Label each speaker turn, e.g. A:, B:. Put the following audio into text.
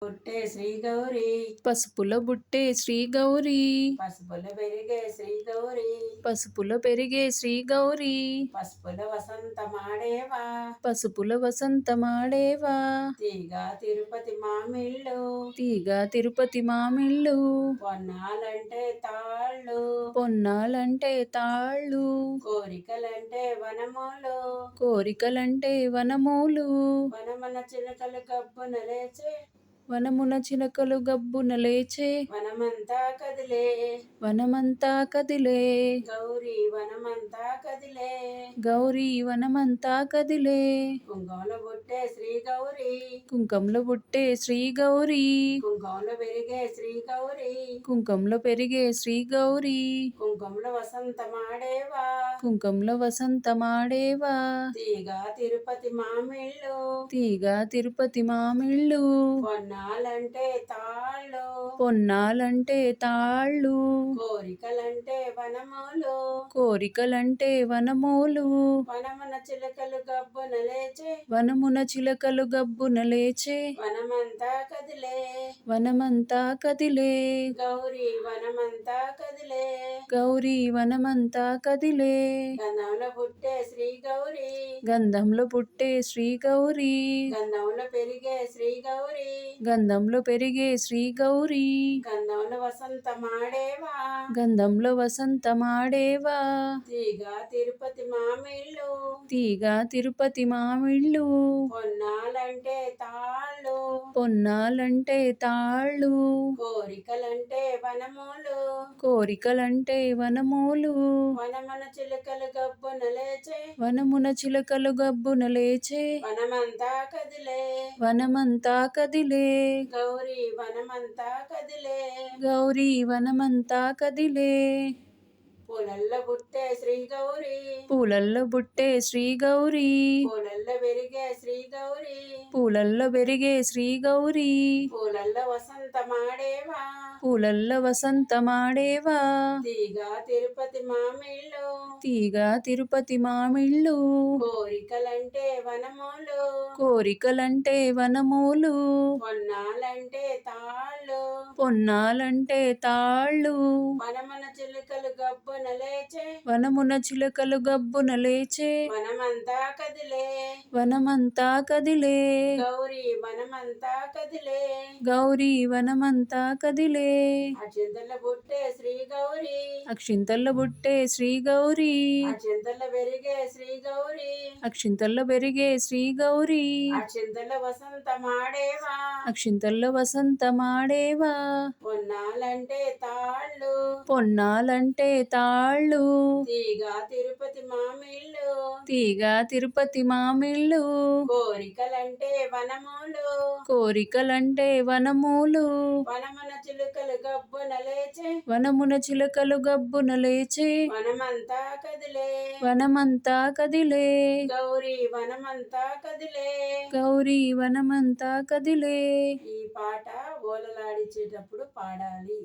A: పుట్టే శ్రీ గౌరీ
B: పసుపుల బుట్టే శ్రీ గౌరీ
A: పసుపుల పెరిగే శ్రీ గౌరీ
B: పసుపుల పెరిగే శ్రీ గౌరీ
A: పసుపుల వసంతమాడేవా
B: పసుపుల వసంతమాడేవా
A: తీగ తిరుపతి మామిళ్ళు
B: తీగ తిరుపతి మామిళ్ళు
A: పొన్నాలంటే తాళ్ళు
B: పొన్నాలంటే తాళ్ళు
A: కోరికలంటే వనములు
B: కోరికలంటే వనమూలు
A: వనమన చిలకలు గబ్బున లేచే
B: వనమున చిలకలు గబ్బున లేచే
A: వనమంతా కదిలే
B: వనమంతా కదిలే
A: గౌరీ వనమంతా కదిలే
B: గౌరీ వనమంతా కదిలే
A: కుంకుమల బుట్టే శ్రీ గౌరీ
B: కుంకంలో పుట్టే శ్రీ గౌరీ
A: కుంకుమలో పెరిగే శ్రీ గౌరీ
B: కుంకంలో పెరిగే శ్రీ గౌరీ
A: కుంకుమల వసంతమాడేవా
B: కుంకంలో వసంతమాడేవా
A: తీగ తిరుపతి మామిళ్ళు
B: తీగ తిరుపతి మామిళ్ళు
A: పొన్నాలంటే తాళ్ళు
B: పొన్నాలంటే తాళ్ళు
A: కోరికలంటే వనములు
B: కోరికలంటే వనమూలు
A: వనమున చిలకలు గబ్బున లేచే
B: వనమున చిలకలు గబ్బున లేచే
A: వనమంతా కదిలే
B: వనమంతా కదిలే
A: గౌరీ వనమంతా కదిలే
B: గౌరీ వనమంతా కదిలే
A: గంధంలో పుట్టే శ్రీ గౌరీ
B: గంధంలో పుట్టే శ్రీ గౌరీ
A: గంధంలో పెరిగే శ్రీ గౌరీ
B: గంధంలో పెరిగే శ్రీ గౌరీ
A: గంధంలో వసంతమాడేవా
B: గంధంలో వసంతమాడేవా
A: తీగ తిరుపతి మామిళ్ళు
B: తీగ తిరుపతి మామిళ్ళు
A: పొన్నాలంటే తాళ్ళు
B: పొన్నాలంటే తాళ్ళు
A: కోరికలంటే వనములు
B: కోరికలంటే వనమూలు
A: వనమన చిలుకలు గబ్బున లేచే
B: వనమున చిలకలు గబ్బున లేచే
A: వనమంతా కదిలే
B: వనమంతా కదిలే
A: గౌరీ వనమంతా కదిలే
B: గౌరీ వనమంతా కదిలే
A: పూలల్ల పుట్టే శ్రీ గౌరీ
B: పూలల్లో బుట్టే శ్రీ గౌరీ
A: పూలల్ల పెరిగే శ్రీ గౌరీ
B: పూలల్లో పెరిగే శ్రీ గౌరీ
A: పూలల్ల వసంతమాడేవా
B: పూలల్లో వసంతమాడేవా
A: తీగ తిరుపతి మామిళ్ళు
B: తీగ తిరుపతి మామిళ్ళు
A: కోరికలంటే వనములు
B: కోరికలంటే వనమూలు
A: పొన్నాలంటే తాళ్ళు
B: పొన్నాలంటే తాళ్ళు
A: వనమన చిలుకలు గబ్బున లేచే
B: వనమున చిలకలు గబ్బున లేచే
A: వనమంతా కదిలే
B: వనమంతా కదిలే
A: గౌరీ వనమంతా కదిలే
B: గౌరీ వనమంతా కదిలే
A: అక్షింతల బుట్టే శ్రీ గౌరీ
B: అక్షింతల్లో బుట్టే శ్రీ గౌరీ
A: అక్షింతల పెరిగే శ్రీ గౌరీ
B: అక్షింతల్లో పెరిగే శ్రీ గౌరీ
A: అక్షింతల వసంతమాడేవా
B: అక్షింతల్లో వసంతమాడేవా
A: పొన్నాలంటే తాళ్ళు
B: పొన్నాలంటే తాళ్ళు
A: తీగ తిరుపతి మామిళ్ళు
B: తీగ తిరుపతి మామిళ్ళు
A: కోరికలంటే వనములు
B: కోరికలంటే వనమూలు
A: వనమున చిలుకలు గబ్బున లేచే
B: వనమున చిలకలు గబ్బున లేచే
A: వనమంతా కదిలే
B: వనమంతా కదిలే
A: గౌరీ వనమంతా కదిలే
B: గౌరీ వనమంతా కదిలే
A: ఈ పాట ఓలలాడించేటప్పుడు పాడాలి.